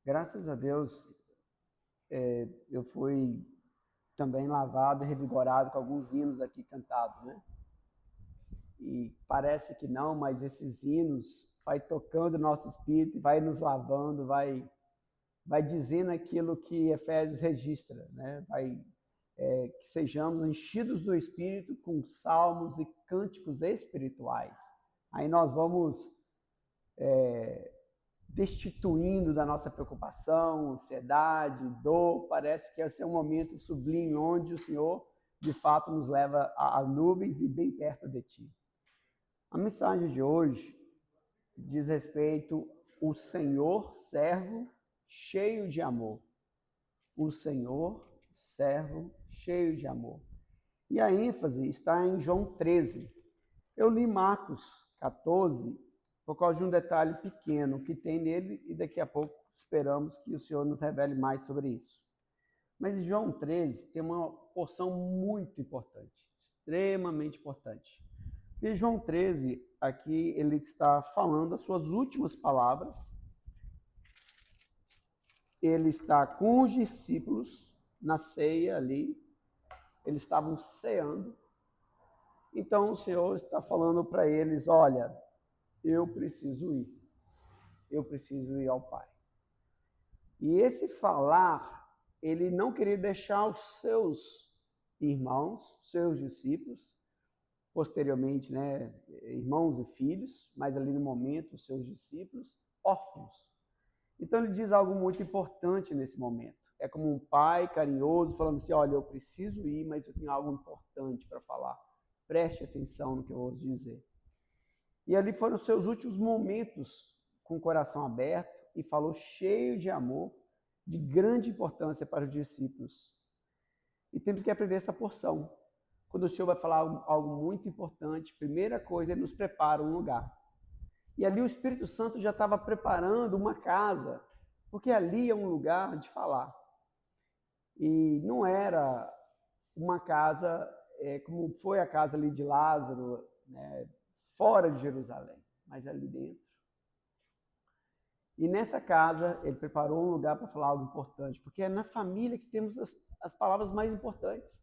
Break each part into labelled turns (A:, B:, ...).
A: Graças a Deus, eu fui também lavado e revigorado com alguns hinos aqui cantados, né? E parece que não, mas esses hinos vai tocando o nosso espírito, vai nos lavando, vai dizendo aquilo que Efésios registra, né? Que sejamos enchidos do Espírito com salmos e cânticos espirituais. Aí nós vamos destituindo da nossa preocupação, ansiedade, dor. Parece que esse é um momento sublime onde o Senhor, de fato, nos leva a nuvens e bem perto de Ti. A mensagem de hoje diz respeito ao Senhor, servo, cheio de amor. O Senhor, servo, cheio de amor. E a ênfase está em João 13. Eu li Marcos 14 por causa de um detalhe pequeno que tem nele e daqui a pouco esperamos que o Senhor nos revele mais sobre isso. Mas João 13 tem uma porção muito importante, extremamente importante. E João 13, aqui ele está falando as suas últimas palavras. Ele está com os discípulos na ceia ali, eles estavam ceando. Então o Senhor está falando para eles, olha, eu preciso ir ao Pai. E esse falar, ele não queria deixar os seus irmãos, seus discípulos, posteriormente, né, irmãos e filhos, mas ali no momento, os seus discípulos, órfãos. Então ele diz algo muito importante nesse momento. É como um pai carinhoso falando assim, olha, eu preciso ir, mas eu tenho algo importante para falar. Preste atenção no que eu vou dizer. E ali foram os seus últimos momentos com o coração aberto e falou cheio de amor, de grande importância para os discípulos. E temos que aprender essa porção. Quando o Senhor vai falar algo muito importante, primeira coisa, Ele nos prepara um lugar. E ali o Espírito Santo já estava preparando uma casa, porque ali é um lugar de falar. E não era uma casa como foi a casa ali de Lázaro, né, fora de Jerusalém, mas ali dentro. E nessa casa, ele preparou um lugar para falar algo importante, porque é na família que temos as palavras mais importantes.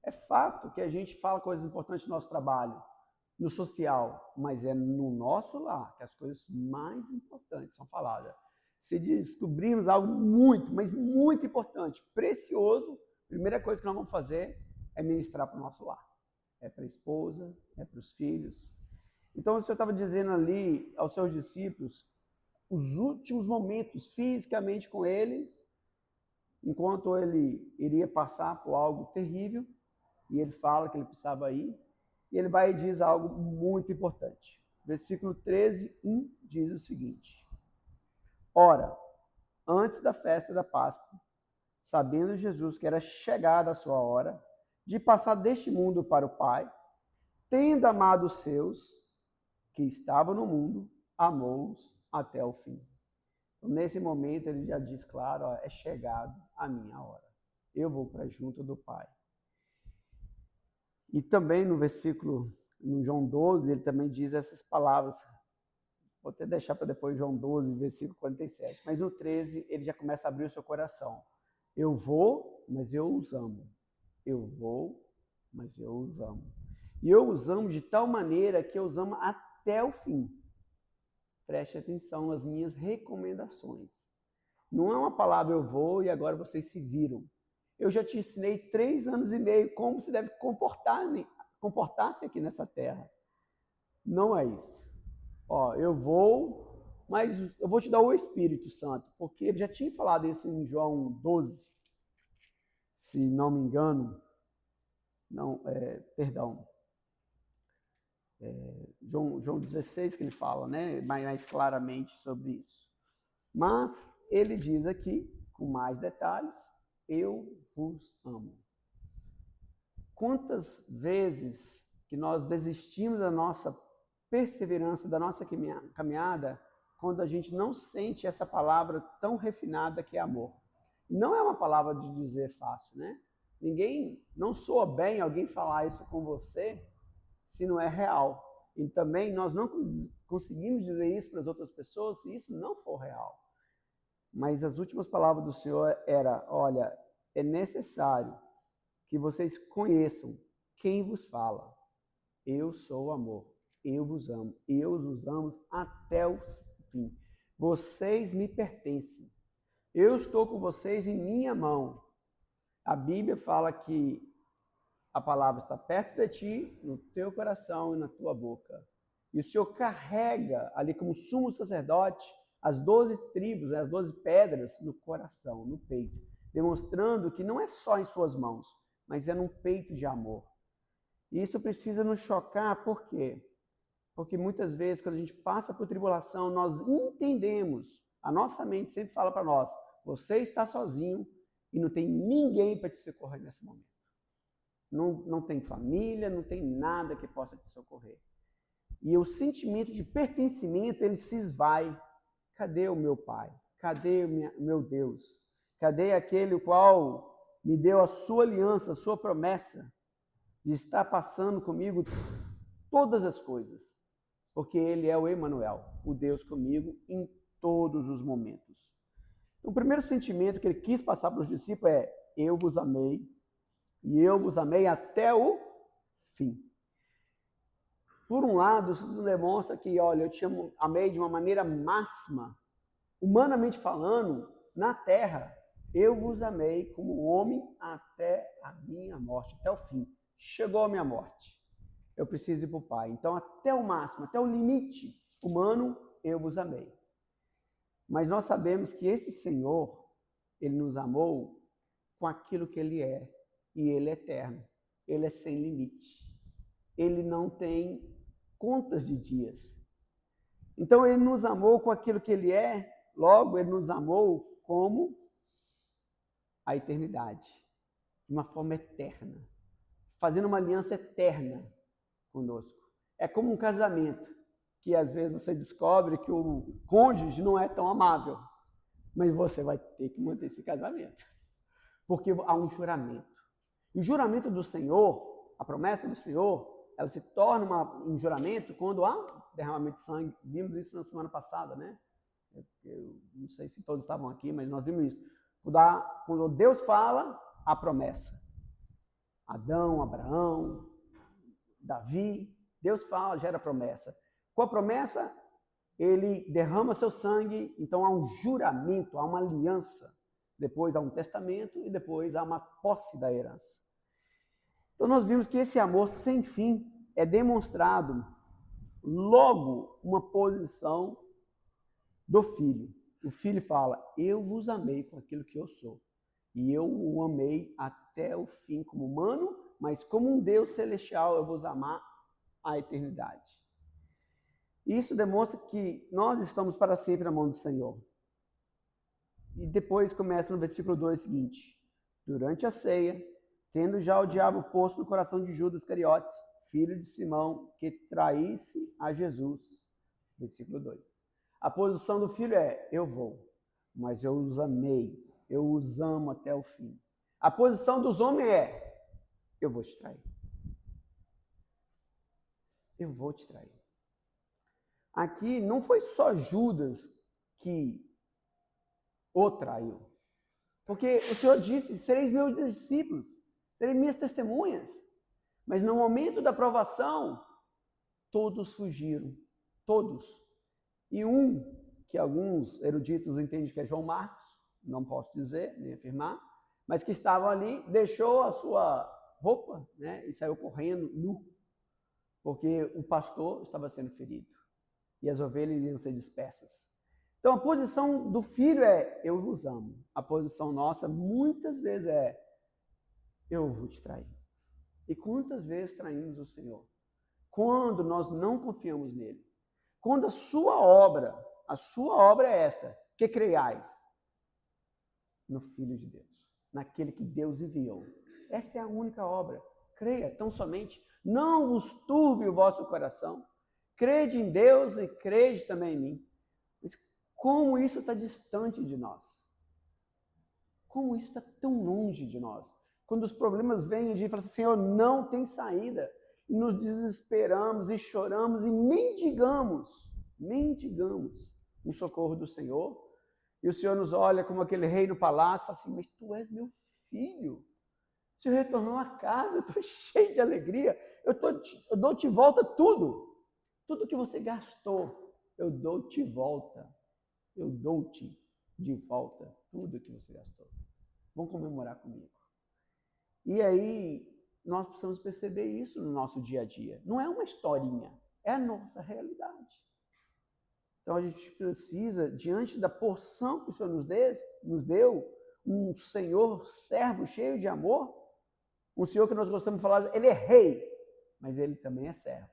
A: É fato que a gente fala coisas importantes no nosso trabalho, no social, mas é no nosso lar que as coisas mais importantes são faladas. Se descobrirmos algo muito, mas muito importante, precioso, a primeira coisa que nós vamos fazer é ministrar para o nosso lar. É para a esposa, é para os filhos. Então o Senhor estava dizendo ali aos seus discípulos os últimos momentos fisicamente com eles, enquanto ele iria passar por algo terrível, e ele fala que ele precisava ir, e ele vai e diz algo muito importante. Versículo 13, 1 diz o seguinte: Ora, antes da festa da Páscoa, sabendo Jesus que era chegada a sua hora de passar deste mundo para o Pai, tendo amado os seus que estavam no mundo, amou-os até o fim. Então, nesse momento ele já diz claro, ó, é chegado a minha hora. Eu vou para junto do Pai. E também no versículo, no João 12, ele também diz essas palavras. Vou até deixar para depois João 12, versículo 47. Mas no 13 ele já começa a abrir o seu coração. Eu vou, mas eu os amo. Eu vou, mas eu os amo. E eu os amo de tal maneira que eu os amo até o fim. Preste atenção nas minhas recomendações. Não é uma palavra eu vou e agora vocês se viram. Eu já te ensinei 3 anos e meio como se deve comportar-se aqui nessa terra. Não é isso. Ó, eu vou, mas eu vou te dar o Espírito Santo, porque ele já tinha falado isso em João 12, se não me engano. João 16 que ele fala, né, mais claramente sobre isso. Mas ele diz aqui, com mais detalhes, eu vos amo. Quantas vezes que nós desistimos da nossa perseverança, da nossa caminhada, quando a gente não sente essa palavra tão refinada que é amor. Não é uma palavra de dizer fácil, né? Não soa bem alguém falar isso com você se não é real. E também nós não conseguimos dizer isso para as outras pessoas se isso não for real. Mas as últimas palavras do Senhor era: olha, é necessário que vocês conheçam quem vos fala. Eu sou o amor, eu vos amo, eu os amo até o fim. Vocês me pertencem. Eu estou com vocês em minha mão. A Bíblia fala que a palavra está perto de ti, no teu coração e na tua boca. E o Senhor carrega ali como sumo sacerdote as 12 tribos, as 12 pedras no coração, no peito, demonstrando que não é só em suas mãos, mas é num peito de amor. E isso precisa nos chocar, por quê? Porque muitas vezes, quando a gente passa por tribulação, nós entendemos, a nossa mente sempre fala para nós: você está sozinho e não tem ninguém para te socorrer nesse momento. Não tem família, não tem nada que possa te socorrer. E o sentimento de pertencimento, ele se esvai. Cadê o meu Pai? Cadê o meu Deus? Cadê aquele o qual me deu a sua aliança, a sua promessa de estar passando comigo todas as coisas? Porque ele é o Emanuel, o Deus comigo em todos os momentos. Então, o primeiro sentimento que ele quis passar para os discípulos é: eu vos amei, e eu vos amei até o fim. Por um lado, isso demonstra que, olha, eu te amei de uma maneira máxima, humanamente falando, na terra. Eu vos amei como homem até a minha morte, até o fim. Chegou a minha morte. Eu preciso ir para o Pai. Então, até o máximo, até o limite humano, eu vos amei. Mas nós sabemos que esse Senhor, ele nos amou com aquilo que ele é. E ele é eterno. Ele é sem limite. Ele não tem contas de dias. Então, ele nos amou com aquilo que ele é. Logo, ele nos amou como a eternidade. De uma forma eterna. Fazendo uma aliança eterna conosco. É como um casamento, que às vezes você descobre que o cônjuge não é tão amável, mas você vai ter que manter esse casamento, porque há um juramento. E o juramento do Senhor, a promessa do Senhor, ela se torna um juramento quando há derramamento de sangue. Vimos isso na semana passada, né? Eu não sei se todos estavam aqui, mas nós vimos isso. Quando Deus fala, a promessa. Adão, Abraão, Davi, Deus fala, gera promessa. Com a promessa, ele derrama seu sangue, então há um juramento, há uma aliança. Depois há um testamento e depois há uma posse da herança. Então nós vimos que esse amor sem fim é demonstrado logo uma posição do filho. O filho fala: eu vos amei com aquilo que eu sou. E eu o amei até o fim como humano, mas como um Deus celestial eu vos amar à eternidade. Isso demonstra que nós estamos para sempre na mão do Senhor. E depois começa no versículo 2 seguinte: durante a ceia, tendo já o diabo posto no coração de Judas Iscariotes, filho de Simão, que traísse a Jesus. Versículo 2. A posição do filho é: eu vou, mas eu os amei, eu os amo até o fim. A posição dos homens é: eu vou te trair. Eu vou te trair. Aqui não foi só Judas que o traiu. Porque o Senhor disse: sereis meus discípulos, sereis minhas testemunhas. Mas no momento da provação, todos fugiram. Todos. E um, que alguns eruditos entendem que é João Marcos, não posso dizer, nem afirmar, mas que estava ali, deixou a sua roupa, né, e saiu correndo nu, porque o pastor estava sendo ferido. E as ovelhas iriam ser dispersas. Então, a posição do filho é: eu vos amo. A posição nossa, muitas vezes, é: eu vou te trair. E quantas vezes traímos o Senhor? Quando nós não confiamos nele. Quando a sua obra é esta: que creiais no Filho de Deus, naquele que Deus enviou. Essa é a única obra. Creia tão somente. Não vos turbe o vosso coração. Crede em Deus e crede também em mim. Mas como isso está distante de nós? Como isso está tão longe de nós? Quando os problemas vêm, a gente fala assim: Senhor, não tem saída. E nos desesperamos e choramos e mendigamos um socorro do Senhor. E o Senhor nos olha como aquele rei no palácio e fala assim, mas tu és meu filho. O Senhor retornou a casa, eu estou cheio de alegria. Eu dou de volta tudo. Tudo que você gastou, eu dou de volta. Eu dou-te de volta tudo que você gastou. Vamos comemorar comigo. E aí, nós precisamos perceber isso no nosso dia a dia. Não é uma historinha, é a nossa realidade. Então, a gente precisa, diante da porção que o Senhor nos deu, um Senhor servo cheio de amor, um Senhor que nós gostamos de falar, ele é rei, mas ele também é servo.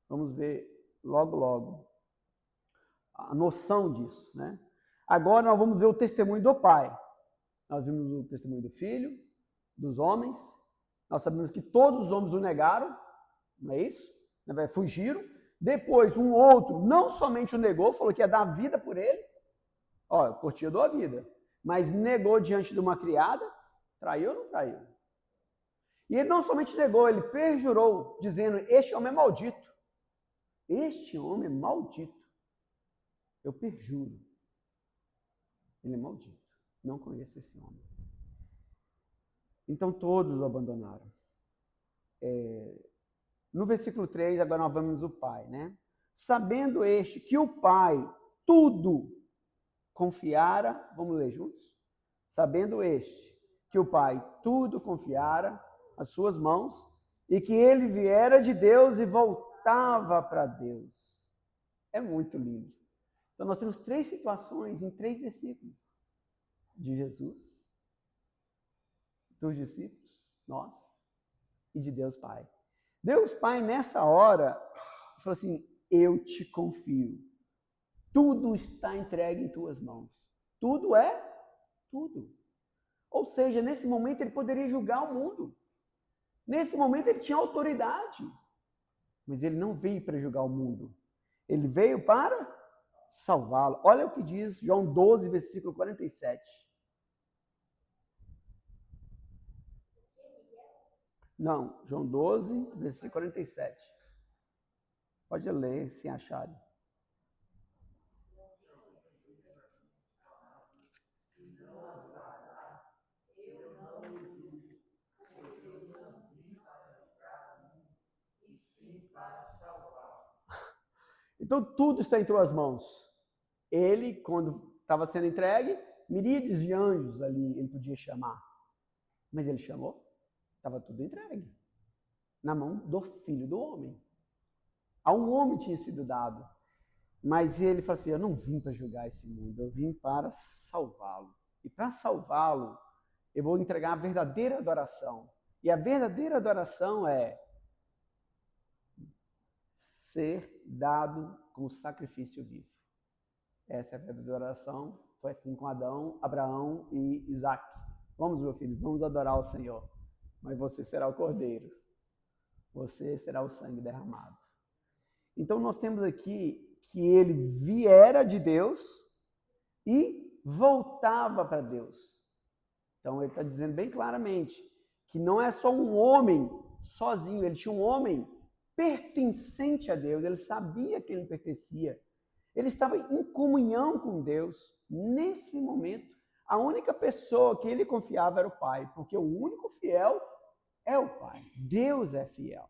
A: Vamos ver logo, logo a noção disso, né? Agora nós vamos ver o testemunho do Pai. Nós vimos o testemunho do Filho, dos homens. Nós sabemos que todos os homens o negaram, não é isso? Fugiram. Depois, um outro não somente o negou, falou que ia dar a vida por ele. Ó, curtiu, dou a vida. Mas negou diante de uma criada. Traiu ou não traiu? E ele não somente negou, ele perjurou, dizendo, este homem é maldito. Este homem é maldito. Eu perjuro. Ele é maldito. Não conheço esse homem. Então todos o abandonaram. No versículo 3, agora nós vamos o Pai, né? Sabendo este que o Pai tudo confiara, vamos ler juntos? Sabendo este que o Pai tudo confiara às suas mãos e que ele viera de Deus e voltava para Deus. É muito lindo. Então nós temos 3 situações em 3 versículos. De Jesus, dos discípulos, nós, e de Deus Pai. Deus Pai, nessa hora, falou assim, eu te confio. Tudo está entregue em tuas mãos. Tudo é tudo. Ou seja, nesse momento ele poderia julgar o mundo. Nesse momento ele tinha autoridade. Mas ele não veio para julgar o mundo. Ele veio para salvá-lo. Olha o que diz João 12, versículo 47. Não, João 12, versículo 47. Pode ler, se acharem. Então, tudo está em tuas mãos. Ele, quando estava sendo entregue, miríades de anjos ali ele podia chamar. Mas ele chamou, estava tudo entregue. Na mão do Filho do Homem. A um homem tinha sido dado. Mas ele falou assim, eu não vim para julgar esse mundo, eu vim para salvá-lo. E para salvá-lo, eu vou entregar a verdadeira adoração. E a verdadeira adoração é ser dado como sacrifício vivo. Essa é a verdadeira adoração. Foi assim com Adão, Abraão e Isaac. Vamos, meu filho, vamos adorar o Senhor. Mas você será o cordeiro. Você será o sangue derramado. Então nós temos aqui que ele viera de Deus e voltava para Deus. Então ele está dizendo bem claramente que não é só um homem sozinho, ele tinha um homem pertencente a Deus, ele sabia que ele pertencia. Ele estava em comunhão com Deus. Nesse momento, a única pessoa que ele confiava era o Pai, porque o único fiel é o Pai. Deus é fiel.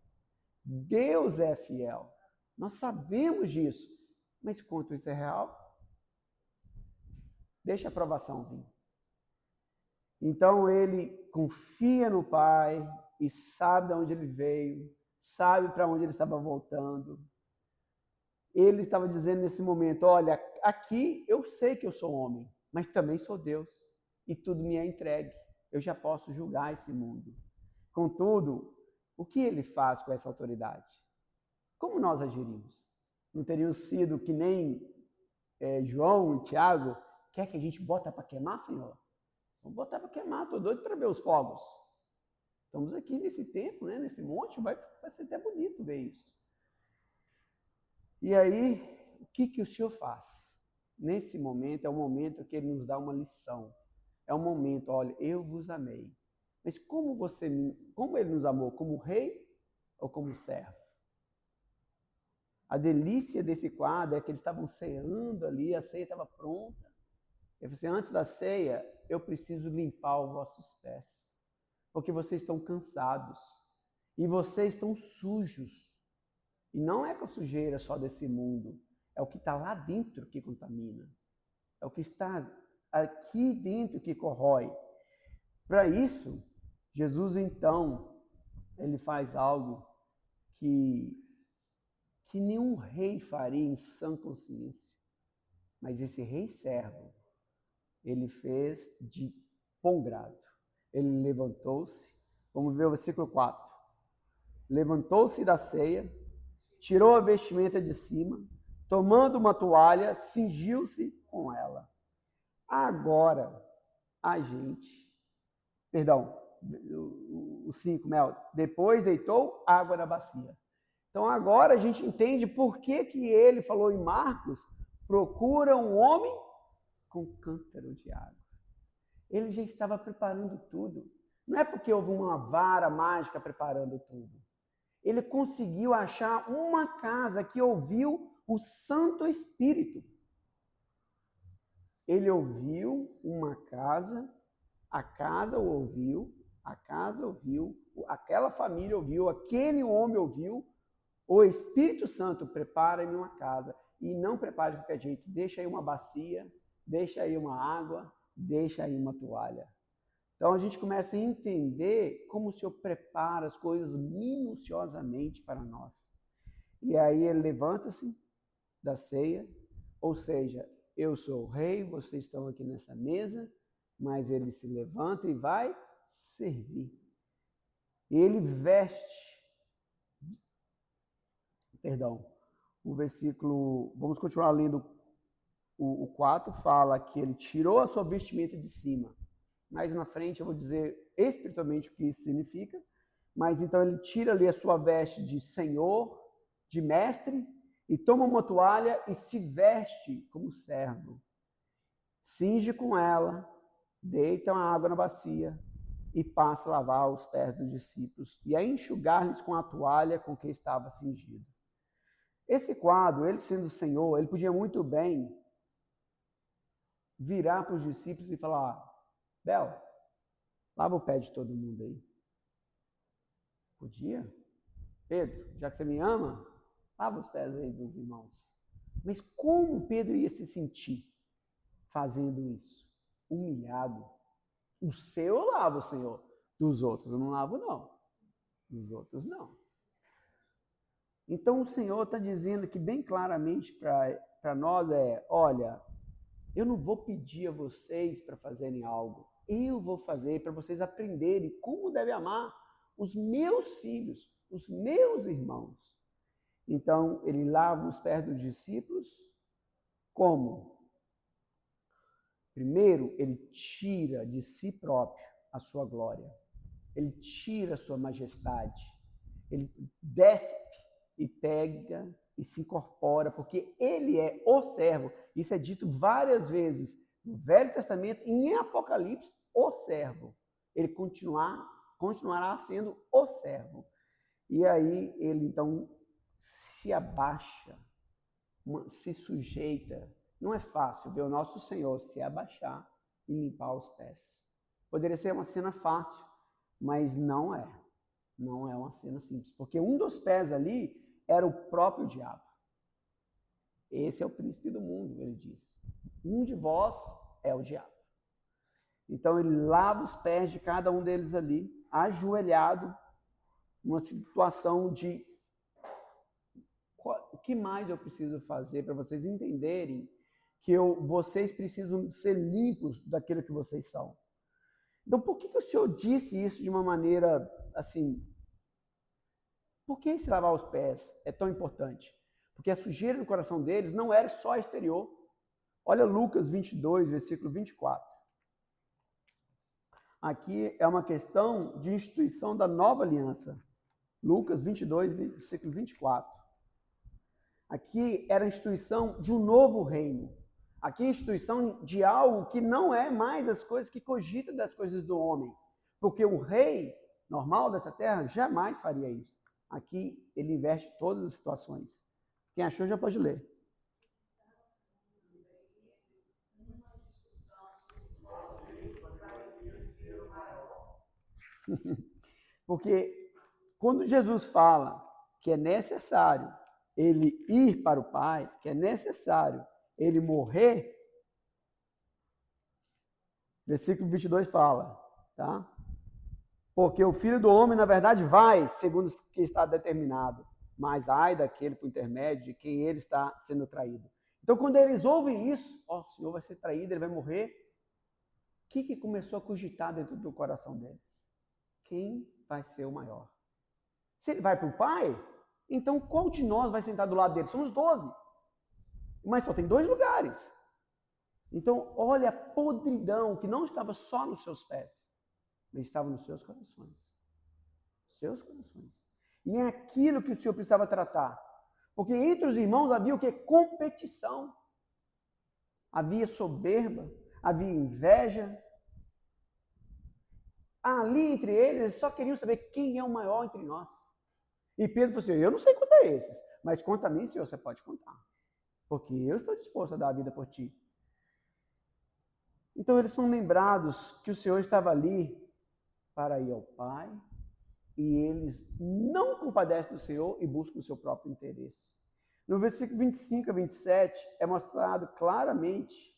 A: Deus é fiel. Nós sabemos disso. Mas quanto isso é real, deixa a aprovação vir. Então ele confia no Pai e sabe de onde ele veio, sabe para onde ele estava voltando. Ele estava dizendo nesse momento, olha, aqui eu sei que eu sou homem, mas também sou Deus e tudo me é entregue. Eu já posso julgar esse mundo. Contudo, o que ele faz com essa autoridade? Como nós agiríamos? Não teríamos sido que nem João e Tiago, quer que a gente bota para queimar, Senhor? Vamos botar para queimar, estou doido para ver os fogos. Estamos aqui nesse tempo, né, nesse monte, vai ser até bonito ver isso. E aí, o que o Senhor faz? Nesse momento, é o momento que ele nos dá uma lição. É um momento, olha, eu vos amei. Mas como ele nos amou? Como rei ou como servo? A delícia desse quadro é que eles estavam ceando ali, a ceia estava pronta. Ele falou assim, antes da ceia, eu preciso limpar os vossos pés, porque vocês estão cansados e vocês estão sujos. E não é com a sujeira só desse mundo, é o que está lá dentro que contamina. É o que está aqui dentro que corrói. Para isso, Jesus então, ele faz algo que nenhum rei faria em sã consciência. Mas esse rei servo, ele fez de bom grado. Ele levantou-se, vamos ver o versículo 4. Levantou-se da ceia, tirou a vestimenta de cima, tomando uma toalha, cingiu-se com ela. Agora, a gente, perdão, o 5, Mel, depois deitou água na bacia. Então agora a gente entende por que ele falou em Marcos, procura um homem com cântaro de água. Ele já estava preparando tudo. Não é porque houve uma vara mágica preparando tudo. Ele conseguiu achar uma casa que ouviu o Santo Espírito. Ele ouviu uma casa, a casa o ouviu, a casa ouviu, aquela família ouviu, aquele homem ouviu. O Espírito Santo prepara-me uma casa. E não prepara de qualquer jeito. Deixa aí uma bacia, deixa aí uma água, deixa aí uma toalha. Então a gente começa a entender como o Senhor prepara as coisas minuciosamente para nós. E aí ele levanta-se da ceia, ou seja, eu sou o rei, vocês estão aqui nessa mesa, mas ele se levanta e vai servir. Ele veste, o versículo, vamos continuar lendo o 4, fala que ele tirou a sua vestimenta de cima. Mais na frente eu vou dizer espiritualmente o que isso significa, mas então ele tira ali a sua veste de senhor, de mestre, e toma uma toalha e se veste como servo. Cinge com ela, deita uma água na bacia e passa a lavar os pés dos discípulos e a enxugar-lhes com a toalha com que estava cingido. Esse quadro, ele sendo o Senhor, ele podia muito bem virar para os discípulos e falar, Bel, lava o pé de todo mundo aí. Podia? Pedro, já que você me ama, lava os pés aí dos irmãos. Mas como Pedro ia se sentir fazendo isso? Humilhado. O seu eu lavo, Senhor. Dos outros eu não lavo, não. Dos outros, não. Então o Senhor está dizendo que bem claramente para nós olha, eu não vou pedir a vocês para fazerem algo. Eu vou fazer para vocês aprenderem como devem amar os meus filhos, os meus irmãos. Então, ele lava os pés dos discípulos. Como? Primeiro, ele tira de si próprio a sua glória. Ele tira a sua majestade. Ele desce e pega e se incorpora, porque ele é o servo. Isso é dito várias vezes no Velho Testamento e em Apocalipse, o servo. Ele continuará sendo o servo. E aí ele então se abaixa, se sujeita. Não é fácil ver o nosso Senhor se abaixar e limpar os pés. Poderia ser uma cena fácil, mas não é. Não é uma cena simples, porque um dos pés ali era o próprio diabo. Esse é o príncipe do mundo, ele diz. Um de vós é o diabo. Então ele lava os pés de cada um deles ali, ajoelhado, numa situação de o que mais eu preciso fazer para vocês entenderem que vocês precisam ser limpos daquilo que vocês são. Então por que o Senhor disse isso de uma maneira assim? Por que esse lavar os pés é tão importante? Porque a sujeira no coração deles não era só exterior. Olha Lucas 22, versículo 24. Aqui é uma questão de instituição da nova aliança. Lucas 22, versículo 24. Aqui era a instituição de um novo reino. Aqui é a instituição de algo que não é mais as coisas que cogita das coisas do homem. Porque o rei normal dessa terra jamais faria isso. Aqui ele inverte todas as situações. Quem achou já pode ler. Porque quando Jesus fala que é necessário ele ir para o Pai, que é necessário ele morrer, versículo 22 fala, tá? Porque o Filho do Homem, na verdade, vai, segundo o que está determinado, mas ai daquele por intermédio de quem ele está sendo traído. Então, quando eles ouvem isso, ó, o Senhor vai ser traído, ele vai morrer, o que começou a cogitar dentro do coração deles? Quem vai ser o maior? Se ele vai para o Pai, então qual de nós vai sentar do lado dele? Somos 12. Mas só tem 2 lugares. Então, olha a podridão que não estava só nos seus pés, mas estava nos seus corações. Seus corações. E é aquilo que o Senhor precisava tratar. Porque entre os irmãos havia o que? Competição. Havia soberba, havia inveja. Ali entre eles só queriam saber quem é o maior entre nós. E Pedro falou assim, eu não sei contar esses, mas conta a mim, Senhor, você pode contar. Porque eu estou disposto a dar a vida por ti. Então eles são lembrados que o Senhor estava ali para ir ao Pai, e eles não compadecem do Senhor e buscam o seu próprio interesse. No versículo 25 a 27 é mostrado claramente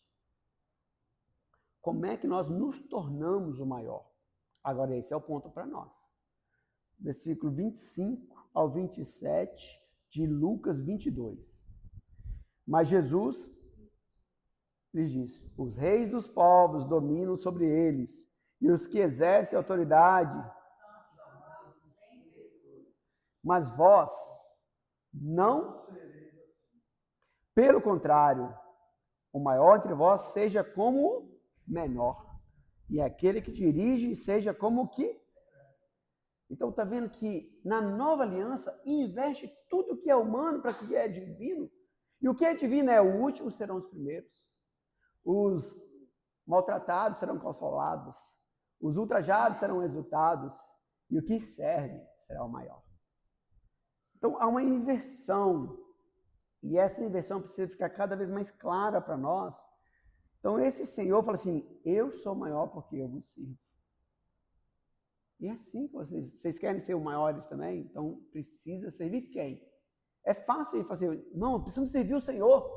A: como é que nós nos tornamos o maior. Agora esse é o ponto para nós. Versículo 25 ao 27 de Lucas 22. Mas Jesus lhes disse, os reis dos povos dominam sobre eles, e os que exercem autoridade. Mas vós não, pelo contrário, o maior entre vós seja como o menor, e aquele que dirige seja como o que. Então está vendo que na nova aliança inverte tudo que é humano para o que é divino, e o que é divino é o último serão os primeiros, os maltratados serão consolados, os ultrajados serão exaltados, e o que serve será o maior. Então, há uma inversão, e essa inversão precisa ficar cada vez mais clara para nós. Então, esse Senhor fala assim, eu sou maior porque eu vos sirvo. E é assim que vocês querem ser os maiores também? Então, precisa servir quem? É fácil falar assim, não, precisamos servir o Senhor.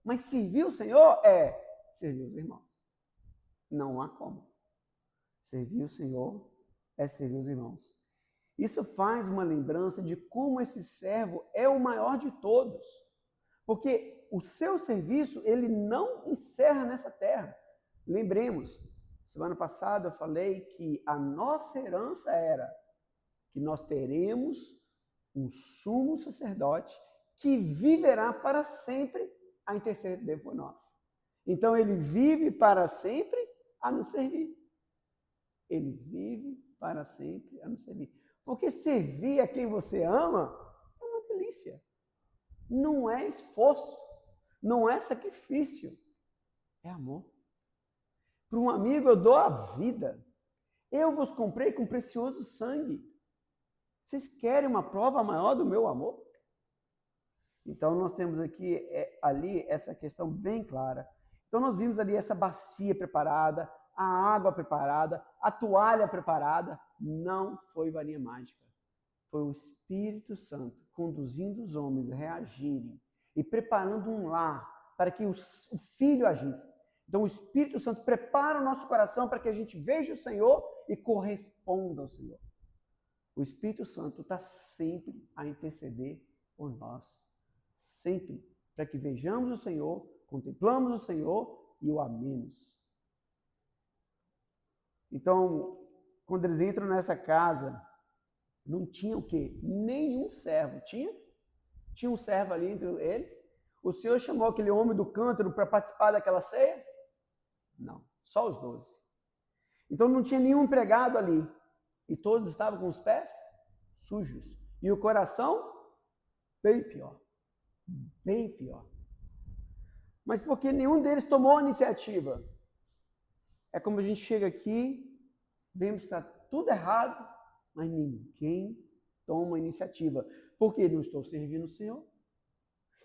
A: Mas servir o Senhor é servir os irmãos. Não há como. Servir o Senhor é servir os irmãos. Isso faz uma lembrança de como esse servo é o maior de todos. Porque o seu serviço, ele não encerra nessa terra. Lembremos, semana passada eu falei que a nossa herança era que nós teremos um sumo sacerdote que viverá para sempre a interceder por nós. Então ele vive para sempre a nos servir. Ele vive para sempre a nos servir. Porque servir a quem você ama é uma delícia. Não é esforço, não é sacrifício, é amor. Para um amigo eu dou a vida. Eu vos comprei com precioso sangue. Vocês querem uma prova maior do meu amor? Então nós temos aqui, ali, essa questão bem clara. Então nós vimos ali essa bacia preparada, a água preparada, a toalha preparada. Não foi varinha mágica. Foi o Espírito Santo conduzindo os homens a reagirem e preparando um lar para que o Filho agisse. Então o Espírito Santo prepara o nosso coração para que a gente veja o Senhor e corresponda ao Senhor. O Espírito Santo está sempre a interceder por nós. Sempre. Para que vejamos o Senhor, contemplamos o Senhor e o amemos. Então, quando eles entram nessa casa, não tinha o quê? Nenhum servo. Tinha? Tinha um servo ali entre eles? O Senhor chamou aquele homem do cântaro para participar daquela ceia? Não. Só os 12. Então não tinha nenhum empregado ali. E todos estavam com os pés sujos. E o coração bem pior. Bem pior. Mas porque nenhum deles tomou a iniciativa. É como a gente chega aqui, vemos que está tudo errado, mas ninguém toma a iniciativa. Porque eu não estou servindo o Senhor.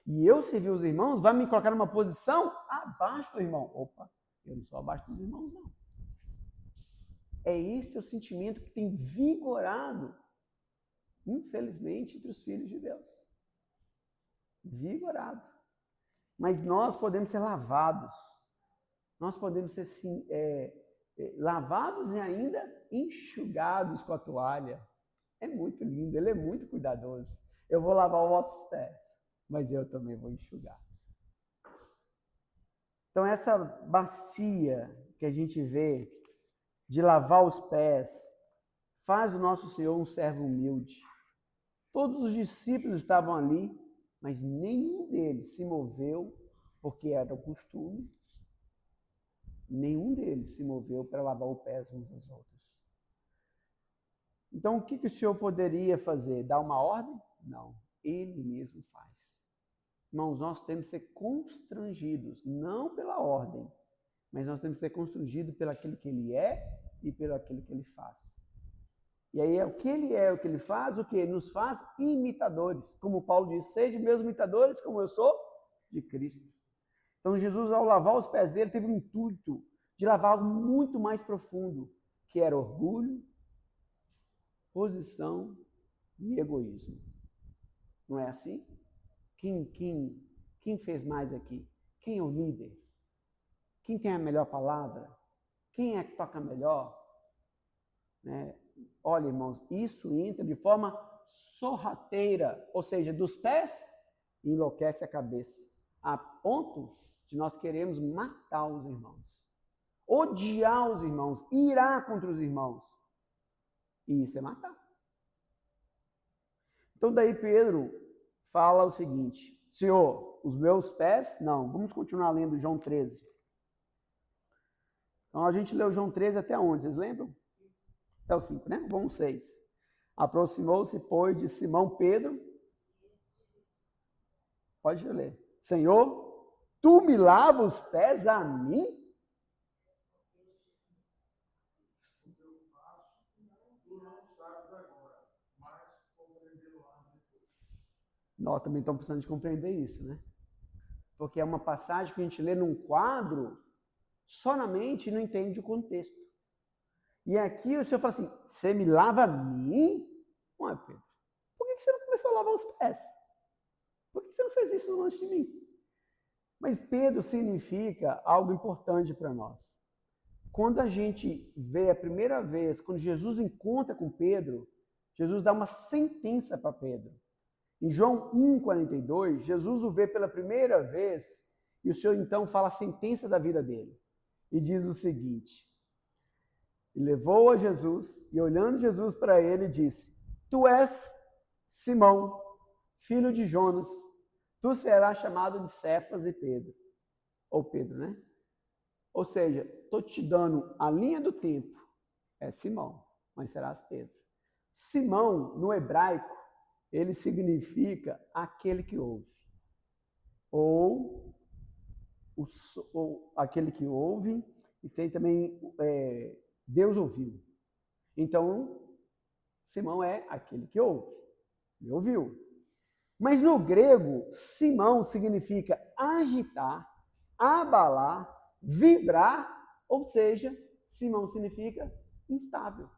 A: E eu servir os irmãos vai me colocar numa posição abaixo do irmão. Opa, eu não sou abaixo dos irmãos, não. É esse o sentimento que tem vigorado, infelizmente, entre os filhos de Deus. Vigorado. Mas nós podemos ser lavados. Nós podemos ser lavados e ainda enxugados com a toalha. É muito lindo, ele é muito cuidadoso. Eu vou lavar os vossos pés, mas eu também vou enxugar. Então, essa bacia que a gente vê de lavar os pés faz o nosso Senhor um servo humilde. Todos os discípulos estavam ali, mas nenhum deles se moveu, porque era o costume. Nenhum deles se moveu para lavar os pés uns dos outros. Então, o que o Senhor poderia fazer? Dar uma ordem? Não. Ele mesmo faz. Irmãos, nós temos que ser constrangidos, não pela ordem, mas nós temos que ser constrangidos pelo aquilo que ele é e pelo aquilo que ele faz. E aí, o que ele é, o que ele faz, o que nos faz imitadores. Como Paulo diz, sejam meus imitadores, como eu sou de Cristo. Então, Jesus, ao lavar os pés dele, teve um intuito de lavar algo muito mais profundo, que era orgulho, posição e egoísmo. Não é assim? Quem fez mais aqui? Quem é o líder? Quem tem a melhor palavra? Quem é que toca melhor? Né? Olha, irmãos, isso entra de forma sorrateira, ou seja, dos pés, enlouquece a cabeça, a ponto de nós queremos matar os irmãos, odiar os irmãos, irar contra os irmãos. E isso é matar. Então daí Pedro fala o seguinte: Senhor, os meus pés, não. Vamos continuar lendo João 13. Então a gente leu João 13 até onde? Vocês lembram? Até o 5, né? Vamos 6. Aproximou-se, pois, de Simão Pedro. Pode ler. Senhor, tu me lavas os pés a mim? Nós também estamos precisando de compreender isso, né? Porque é uma passagem que a gente lê num quadro, só na mente e não entende o contexto. E aqui o Senhor fala assim, você me lava a mim? Ué, Pedro, por que você não começou a lavar os pés? Por que você não fez isso antes de mim? Mas Pedro significa algo importante para nós. Quando a gente vê a primeira vez, quando Jesus encontra com Pedro, Jesus dá uma sentença para Pedro. Em João 1,42, Jesus o vê pela primeira vez e o Senhor então fala a sentença da vida dele. E diz o seguinte: e levou a Jesus, e olhando Jesus para ele, disse: Tu és Simão, filho de Jonas, tu serás chamado de Cefas e Pedro. Ou Pedro, né? Ou seja, estou te dando a linha do tempo. É Simão, mas serás Pedro. Simão, no hebraico, ele significa aquele que ouve. Ou aquele que ouve, e tem também Deus ouviu. Então, Simão é aquele que ouve. Ele ouviu. Mas no grego, Simão significa agitar, abalar, vibrar, ou seja, Simão significa instável.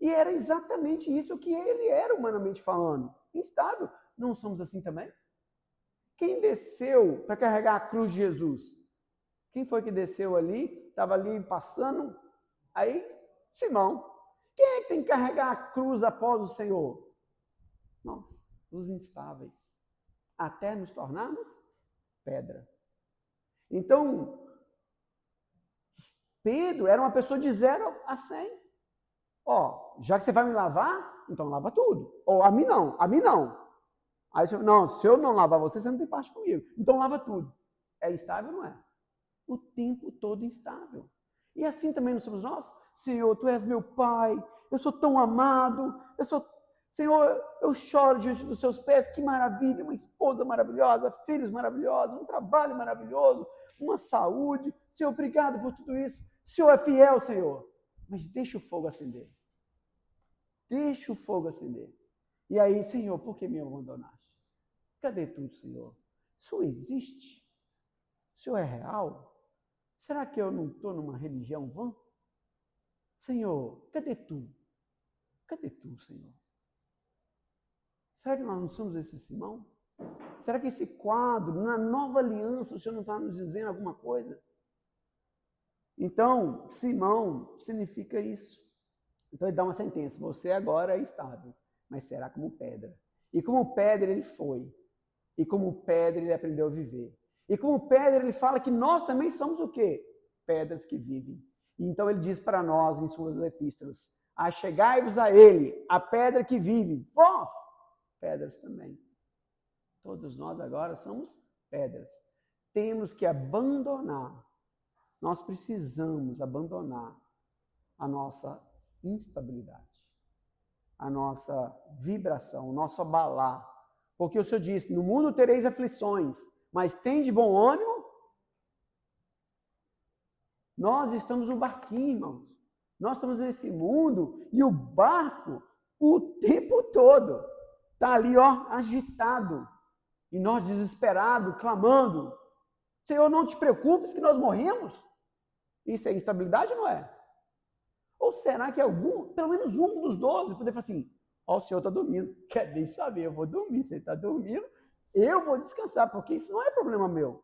A: E era exatamente isso que ele era humanamente falando. Instável. Não somos assim também? Quem desceu para carregar a cruz de Jesus? Quem foi que desceu ali? Estava ali passando. Aí, Simão. Quem é que tem que carregar a cruz após o Senhor? Nós, os instáveis. Até nos tornarmos pedra. Então, Pedro era uma pessoa de 0 a 100. Ó, já que você vai me lavar, então lava tudo. Ou a mim não, a mim não. Aí você, não, se eu não lavar você, você não tem parte comigo. Então lava tudo. É instável ou não é? O tempo todo instável. E assim também não somos nós? Senhor, tu és meu pai, eu sou tão amado, Senhor, eu choro diante dos seus pés, que maravilha, uma esposa maravilhosa, filhos maravilhosos, um trabalho maravilhoso, uma saúde. Senhor, obrigado por tudo isso. O Senhor é fiel, Senhor. Mas deixa o fogo acender. Deixa o fogo acender. E aí, Senhor, por que me abandonaste? Cadê tu, Senhor? O Senhor existe? O Senhor é real? Será que eu não estou numa religião vã? Senhor, cadê tu? Cadê tu, Senhor? Será que nós não somos esse Simão? Será que esse quadro, na nova aliança, o Senhor não está nos dizendo alguma coisa? Então, Simão significa isso. Então ele dá uma sentença, você agora é estável, mas será como pedra. E como pedra ele foi. E como pedra ele aprendeu a viver. E como pedra ele fala que nós também somos o quê? Pedras que vivem. E então ele diz para nós em suas epístolas, achegai-vos a ele, a pedra que vive, vós, pedras também. Todos nós agora somos pedras. Temos que abandonar, nós precisamos abandonar a nossa instabilidade, a nossa vibração, o nosso abalar. Porque o Senhor disse, no mundo tereis aflições, mas tem de bom ânimo. Nós estamos no barquinho, irmãos. Nós estamos nesse mundo e o barco, o tempo todo, está ali, ó, agitado. E nós desesperados, clamando, Senhor, não te preocupes que nós morremos. Isso é instabilidade ou não é? Ou será que algum, pelo menos um dos 12, poder falar assim, ó, o Senhor está dormindo, quer nem saber, eu vou dormir, se ele está dormindo, eu vou descansar, porque isso não é problema meu.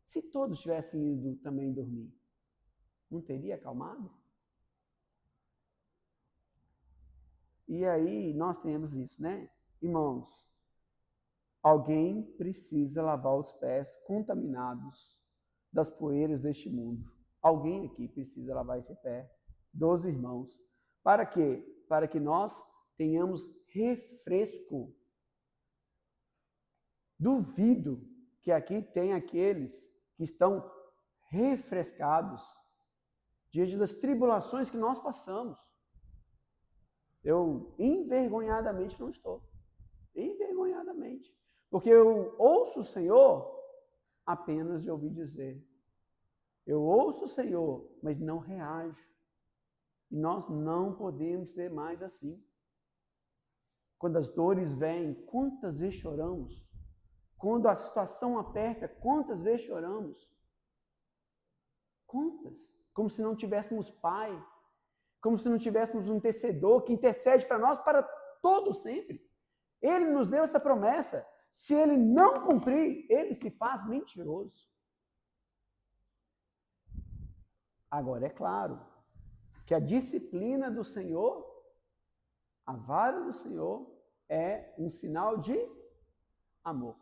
A: Se todos tivessem ido também dormir, não teria acalmado? E aí nós temos isso, né? Irmãos, alguém precisa lavar os pés contaminados das poeiras deste mundo. Alguém aqui precisa lavar esse pé dos irmãos. Para quê? Para que nós tenhamos refresco. Duvido que aqui tem aqueles que estão refrescados diante das tribulações que nós passamos. Eu envergonhadamente não estou. Envergonhadamente. Porque eu ouço o Senhor apenas de ouvir dizer. Eu ouço o Senhor, mas não reajo. E nós não podemos ser mais assim. Quando as dores vêm, quantas vezes choramos? Quando a situação aperta, quantas vezes choramos? Quantas? Como se não tivéssemos pai, como se não tivéssemos um intercedor que intercede para nós para todo sempre. Ele nos deu essa promessa. Se ele não cumprir, ele se faz mentiroso. Agora, é claro que a disciplina do Senhor, a vara do Senhor, é um sinal de amor.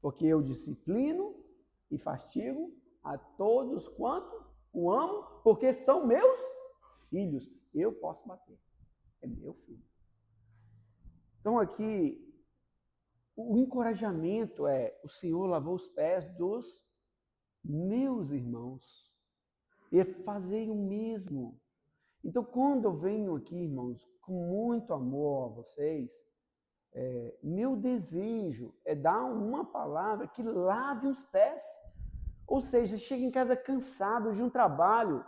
A: Porque eu disciplino e castigo a todos quanto o amo, porque são meus filhos. Eu posso bater. É meu filho. Então aqui, o encorajamento é, o Senhor lavou os pés dos meus irmãos. E fazei o mesmo. Então, quando eu venho aqui, irmãos, com muito amor a vocês, meu desejo é dar uma palavra que lave os pés. Ou seja, chega em casa cansado de um trabalho,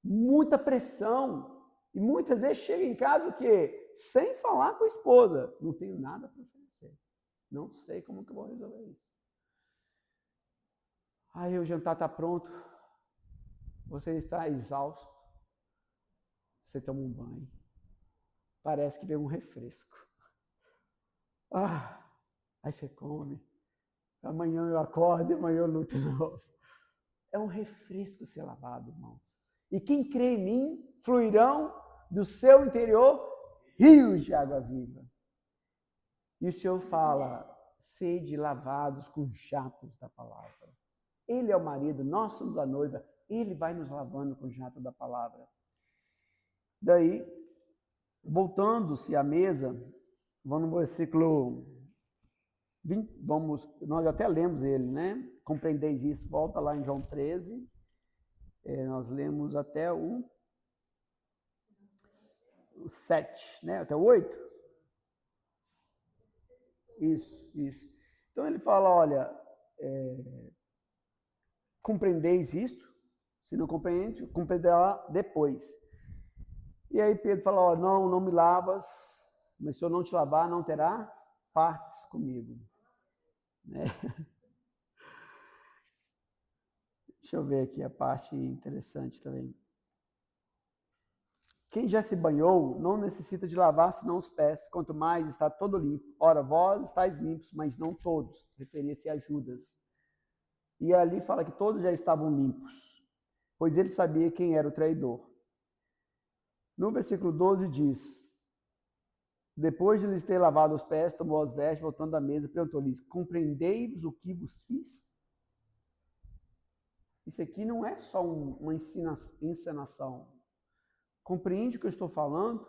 A: muita pressão, e muitas vezes chega em casa o quê? Sem falar com a esposa. Não tenho nada para oferecer. Não sei como que eu vou resolver isso. Aí o jantar está pronto, você está exausto, você toma um banho, parece que veio um refresco. Aí você come, amanhã eu acordo, amanhã eu luto de novo. É um refresco ser lavado, irmãos. E quem crê em mim, fluirão do seu interior rios de água viva. E o Senhor fala, sede lavados com jatos da palavra. Ele é o marido, nós somos a noiva, ele vai nos lavando com o jato da palavra. Daí, voltando-se à mesa, vamos no versículo 20, nós até lemos ele, né? Compreendeis isso, volta lá em João 13, nós lemos até o 7, né? Até o 8. Isso. Então ele fala, olha, compreendeis isto? Se não compreende, compreenderá depois. E aí Pedro fala, ó, não me lavas, mas se eu não te lavar, não terá partes comigo. Né? Deixa eu ver aqui a parte interessante também. Quem já se banhou não necessita de lavar senão os pés, quanto mais está todo limpo. Ora, vós estáis limpos, mas não todos. Referia-se a Judas. E ali fala que todos já estavam limpos, pois ele sabia quem era o traidor. No versículo 12 diz: depois de lhes ter lavado os pés, tomou as vestes, voltando à mesa, perguntou-lhes: compreendei-vos o que vos fiz? Isso aqui não é só uma encenação. Compreende o que eu estou falando?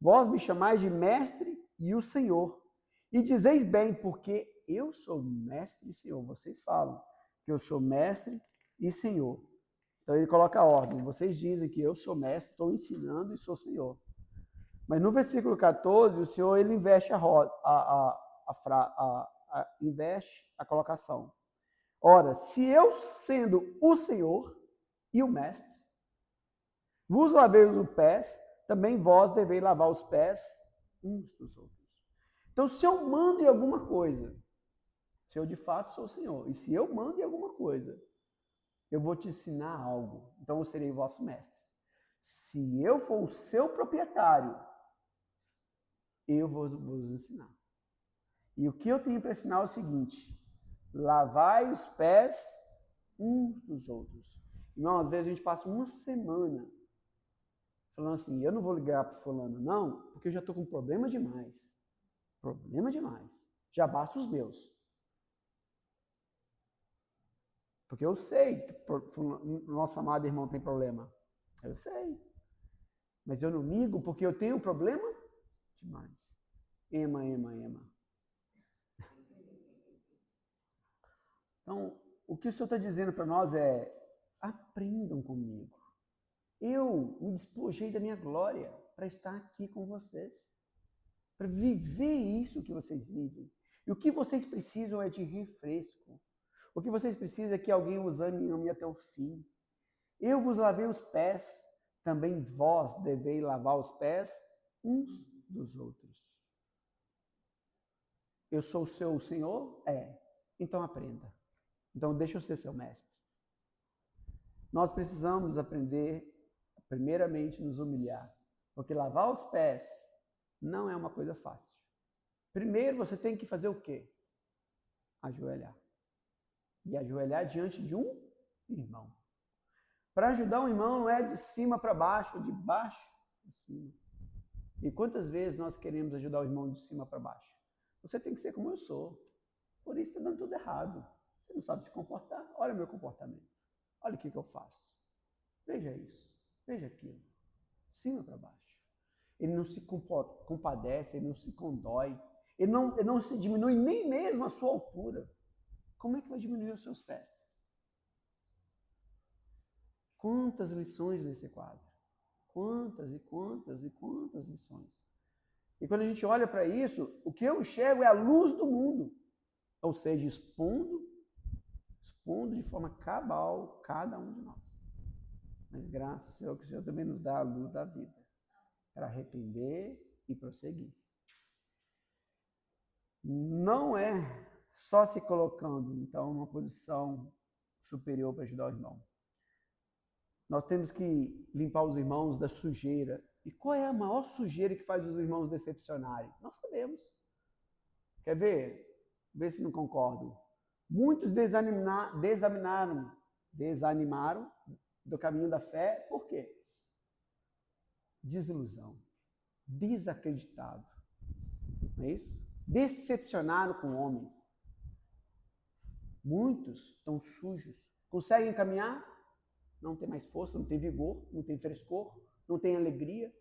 A: Vós me chamais de mestre e o Senhor. E dizeis bem, porque eu sou mestre e Senhor. Vocês falam que eu sou mestre e Senhor. Então ele coloca a ordem. Vocês dizem que eu sou mestre, estou ensinando e sou Senhor. Mas no versículo 14, o Senhor ele investe investe a colocação. Ora, se eu, sendo o Senhor e o mestre, vos lavei os pés, também vós deveis lavar os pés uns dos outros. Então, se eu mando em alguma coisa, se eu de fato sou o Senhor, e se eu mando em alguma coisa, eu vou te ensinar algo. Então, eu serei vosso mestre. Se eu for o seu proprietário, eu vou vos ensinar. E o que eu tenho para ensinar é o seguinte: lavai os pés uns dos outros. Irmão, às vezes a gente passa uma semana falando assim, eu não vou ligar para fulano, não, porque eu já estou com problema demais. Problema demais. Já basta os meus. Porque eu sei que nosso amado irmão tem problema. Eu sei. Mas eu não ligo porque eu tenho problema demais. Ema. Então, o que o Senhor está dizendo para nós é, aprendam comigo. Eu me despojei da minha glória para estar aqui com vocês. Para viver isso que vocês vivem. E o que vocês precisam é de refresco. O que vocês precisam é que alguém os ame até o fim. Eu vos lavei os pés, também vós deveis lavar os pés uns dos outros. Eu sou o seu Senhor? É. Então aprenda. Então deixa eu ser seu mestre. Nós precisamos aprender, primeiramente, nos humilhar. Porque lavar os pés não é uma coisa fácil. Primeiro você tem que fazer o quê? Ajoelhar. E ajoelhar diante de um irmão. Para ajudar um irmão não é de cima para baixo, de baixo para cima. E quantas vezes nós queremos ajudar o irmão de cima para baixo? Você tem que ser como eu sou. Por isso está dando tudo errado. Você não sabe se comportar. Olha o meu comportamento. Olha o que eu faço. Veja isso. Veja aquilo. De cima para baixo. Ele não se compadece, ele não se condói. Ele não se diminui nem mesmo a sua altura. Como é que vai diminuir os seus pés? Quantas lições nesse quadro? Quantas lições? E quando a gente olha para isso, o que eu enxergo é a luz do mundo. Ou seja, expondo de forma cabal cada um de nós. Mas graças ao Senhor, que o Senhor também nos dá a luz da vida. Para arrepender e prosseguir. Não é só se colocando, então, numa posição superior para ajudar o irmão. Nós temos que limpar os irmãos da sujeira. E qual é a maior sujeira que faz os irmãos decepcionarem? Nós sabemos. Quer ver? Vê se não concordo. Muitos desanimaram do caminho da fé. Por quê? Desilusão. Desacreditado. Não é isso? Decepcionaram com homens. Muitos estão sujos. Conseguem caminhar? Não tem mais força, não tem vigor, não tem frescor, não tem alegria.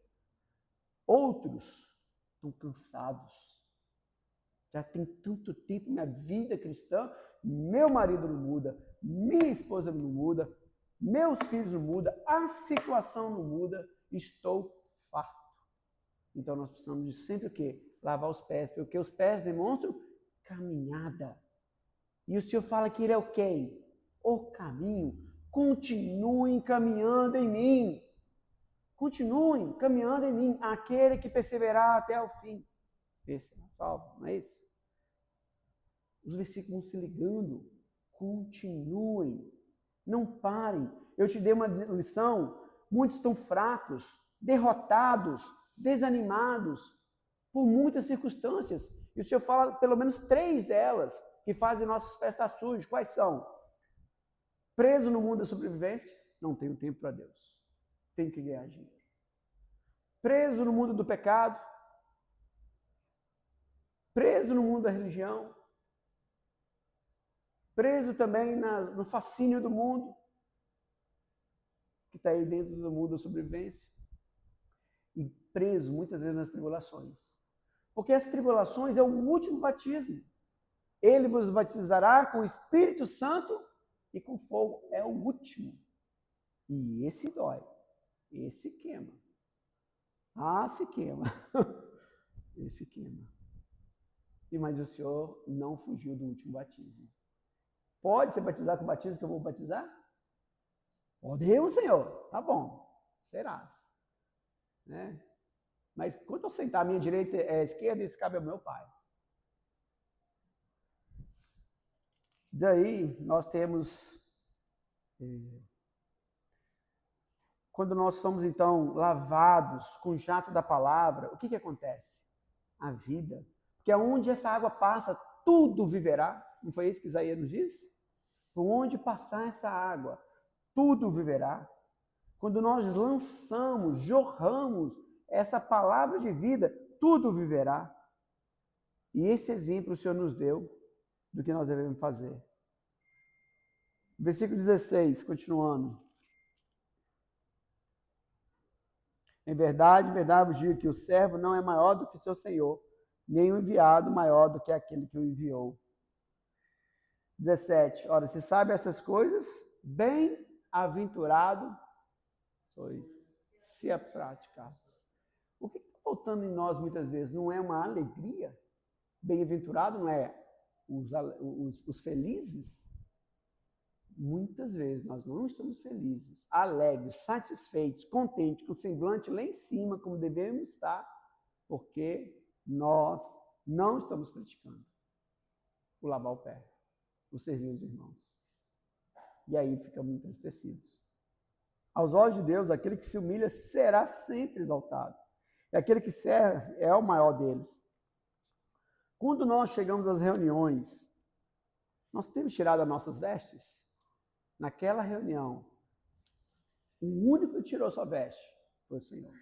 A: Outros estão cansados. Já tem tanto tempo minha vida cristã, meu marido não muda, minha esposa não muda, meus filhos não mudam, a situação não muda, estou farto. Então nós precisamos de sempre o quê? Lavar os pés, porque os pés demonstram caminhada. E o Senhor fala que Ele é o quê? O caminho. Continuem caminhando em mim. Continuem caminhando em mim. Aquele que perseverar até o fim. Esse é salvo, não é isso? Os versículos vão se ligando. Continuem. Não parem. Eu te dei uma lição. Muitos estão fracos, derrotados, desanimados por muitas circunstâncias. E o Senhor fala pelo menos 3 delas que fazem nossos pés estar sujos. Quais são? Preso no mundo da sobrevivência, não tenho tempo para Deus. Tenho que ganhar dinheiro. Preso no mundo do pecado, preso no mundo da religião, preso também no fascínio do mundo, que está aí dentro do mundo da sobrevivência, e preso muitas vezes nas tribulações. Porque as tribulações é o último batismo. Ele vos batizará com o Espírito Santo e com fogo. É o último. E esse dói. Esse queima. Ah, se queima. Esse queima. Mas o Senhor não fugiu do último batismo. Pode ser batizado com o batismo que eu vou batizar? Podemos, Senhor. Tá bom. Serás. Né? Mas quando eu sentar à minha direita e à esquerda, isso cabe ao meu Pai. Daí nós temos... Quando nós somos, então, lavados com o jato da palavra, o que acontece? A vida. Porque aonde essa água passa, tudo viverá. Não foi isso que Isaías nos disse? Por onde passar essa água, tudo viverá. Quando nós lançamos, jorramos essa palavra de vida, tudo viverá. E esse exemplo o Senhor nos deu do que nós devemos fazer. Versículo 16, continuando. Em verdade vos digo que o servo não é maior do que seu senhor, nem o enviado maior do que aquele que o enviou. 17. Ora, se sabe estas coisas, bem-aventurado sois, se a praticar. O que está faltando em nós muitas vezes? Não é uma alegria? Bem-aventurado não é os felizes? Muitas vezes nós não estamos felizes, alegres, satisfeitos, contentes, com o semblante lá em cima, como devemos estar, porque nós não estamos praticando o lavar o pé, o servir os irmãos. E aí ficamos entristecidos. Aos olhos de Deus, aquele que se humilha será sempre exaltado. E aquele que serve é o maior deles. Quando nós chegamos às reuniões, nós temos tirado as nossas vestes? Naquela reunião, o único que tirou sua veste foi o Senhor.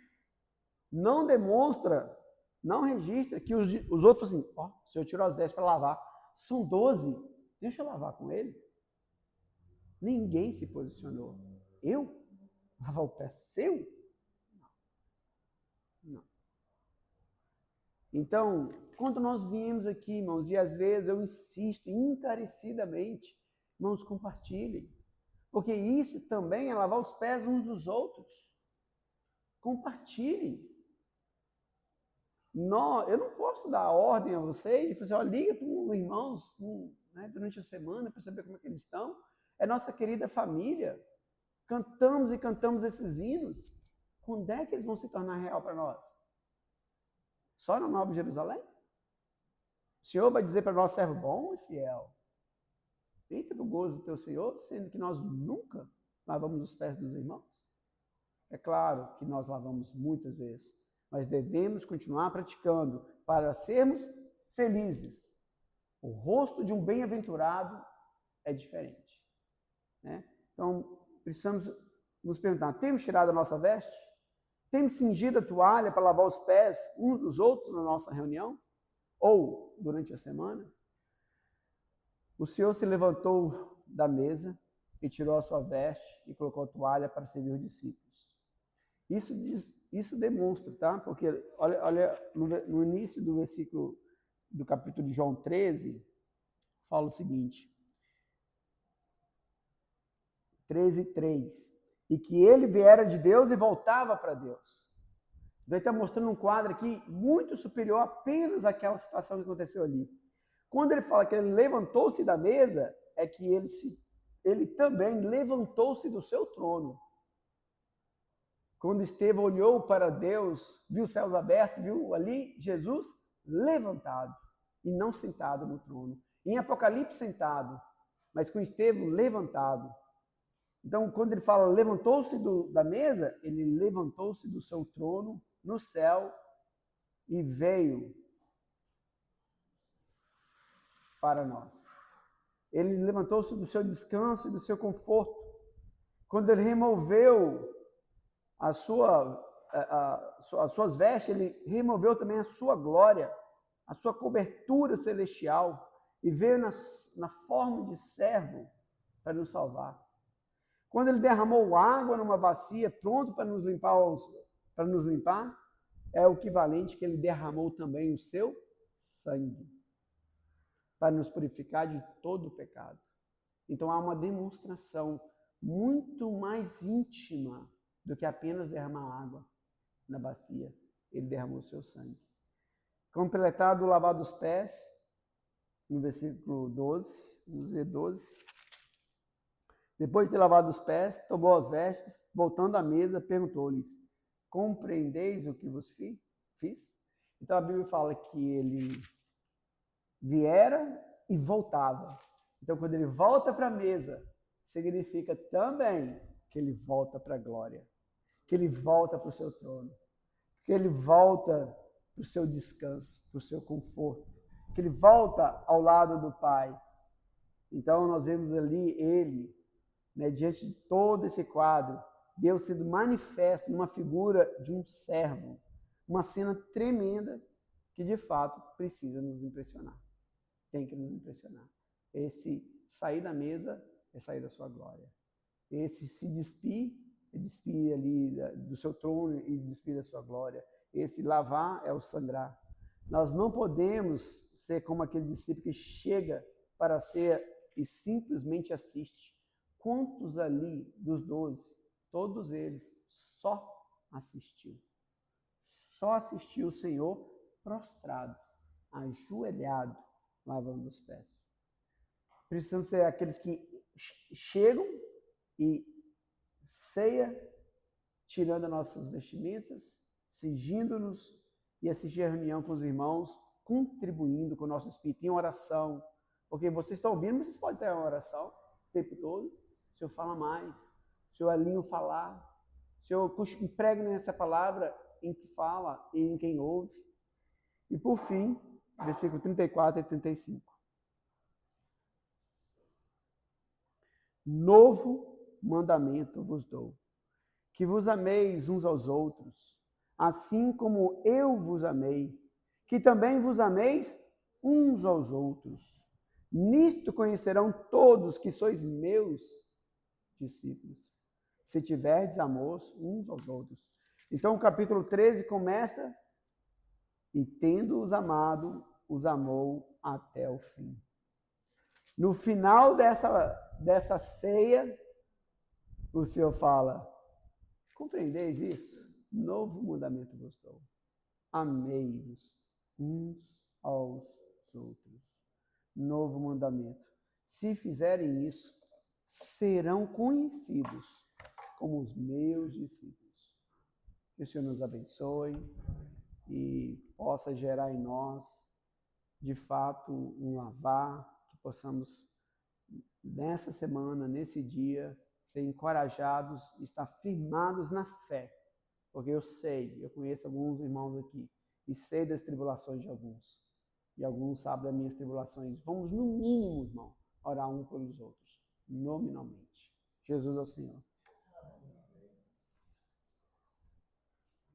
A: Não demonstra, não registra que os outros assim, ó, o Senhor tirou as vestes para lavar. São 12, deixa eu lavar com ele. Ninguém se posicionou. Eu? Lavar o pé seu? Não. Então, quando nós viemos aqui, irmãos, e às vezes eu insisto encarecidamente, irmãos, compartilhem. Porque isso também é lavar os pés uns dos outros. Compartilhem. Eu não posso dar ordem a vocês e falar assim, liga para os irmãos durante a semana para saber como é que eles estão. É nossa querida família. Cantamos e cantamos esses hinos. Quando é que eles vão se tornar real para nós? Só na Nova Jerusalém? O Senhor vai dizer para nós, servo bom e fiel. Entra no gozo do teu Senhor, sendo que nós nunca lavamos os pés dos irmãos. É claro que nós lavamos muitas vezes, mas devemos continuar praticando para sermos felizes. O rosto de um bem-aventurado é diferente. Né? Então, precisamos nos perguntar, temos tirado a nossa veste? Temos cingido a toalha para lavar os pés uns dos outros na nossa reunião? Ou durante a semana? O Senhor se levantou da mesa e tirou a sua veste e colocou a toalha para servir os discípulos. Isso demonstra, tá? Porque olha no início do versículo do capítulo de João 13, fala o seguinte: 13:3, e que ele viera de Deus e voltava para Deus. Ele está mostrando um quadro aqui muito superior apenas àquela situação que aconteceu ali. Quando ele fala que ele levantou-se da mesa, é que ele também levantou-se do seu trono. Quando Estevão olhou para Deus, viu os céus abertos, viu ali Jesus levantado e não sentado no trono. Em Apocalipse sentado, mas com Estevão levantado. Então, quando ele fala levantou-se da mesa, ele levantou-se do seu trono no céu e veio para nós. Ele levantou-se do seu descanso e do seu conforto. Quando ele removeu as suas vestes, ele removeu também a sua glória, a sua cobertura celestial, e veio na forma de servo para nos salvar. Quando ele derramou água numa bacia, pronto para nos limpar, é o equivalente que ele derramou também o seu sangue, para nos purificar de todo o pecado. Então há uma demonstração muito mais íntima do que apenas derramar água na bacia. Ele derramou o seu sangue. Completado o lavar dos pés, no versículo 12, vamos ver 12. Depois de ter lavado os pés, tomou as vestes, voltando à mesa, perguntou-lhes: compreendeis o que vos fiz? Então a Bíblia fala que ele viera e voltava. Então quando ele volta para a mesa, significa também que ele volta para a glória, que ele volta para o seu trono, que ele volta para o seu descanso, para o seu conforto, que ele volta ao lado do Pai. Então nós vemos ali ele, né, diante de todo esse quadro, Deus sendo manifesto numa figura de um servo, uma cena tremenda que de fato precisa nos impressionar. Tem que nos impressionar. Esse sair da mesa é sair da sua glória. Esse se despir, é despir ali do seu trono e despir da sua glória. Esse lavar é o sangrar. Nós não podemos ser como aquele discípulo que chega para a ceia e simplesmente assiste. Quantos ali dos 12, todos eles, só assistiu. Só assistiu o Senhor prostrado, ajoelhado, lavando os pés. Precisam ser aqueles que chegam e ceia, tirando as nossas vestimentas, cingindo-nos e assistir a reunião com os irmãos, contribuindo com o nosso espírito em oração. Porque vocês estão ouvindo, mas vocês podem ter uma oração o tempo todo. O Senhor fala mais, o Senhor alinha o falar, o Senhor impregna essa palavra em que fala e em quem ouve. E por fim, versículo 34 e 35. Novo mandamento vos dou, que vos ameis uns aos outros, assim como eu vos amei, que também vos ameis uns aos outros. Nisto conhecerão todos que sois meus discípulos, se tiverdes amor uns aos outros. Então o capítulo 13 começa: e tendo-os amado, os amou até o fim. No final dessa ceia, o Senhor fala: compreendeis isso? Novo mandamento vos dou. Amei-vos uns aos outros. Novo mandamento. Se fizerem isso, serão conhecidos como os meus discípulos. Que o Senhor nos abençoe e possa gerar em nós, de fato, um lavar, que possamos, nessa semana, nesse dia, ser encorajados, estar firmados na fé. Porque eu conheço alguns irmãos aqui, e sei das tribulações de alguns. E alguns sabem das minhas tribulações. Vamos, no mínimo, irmão, orar um pelos outros, nominalmente. Jesus é o Senhor.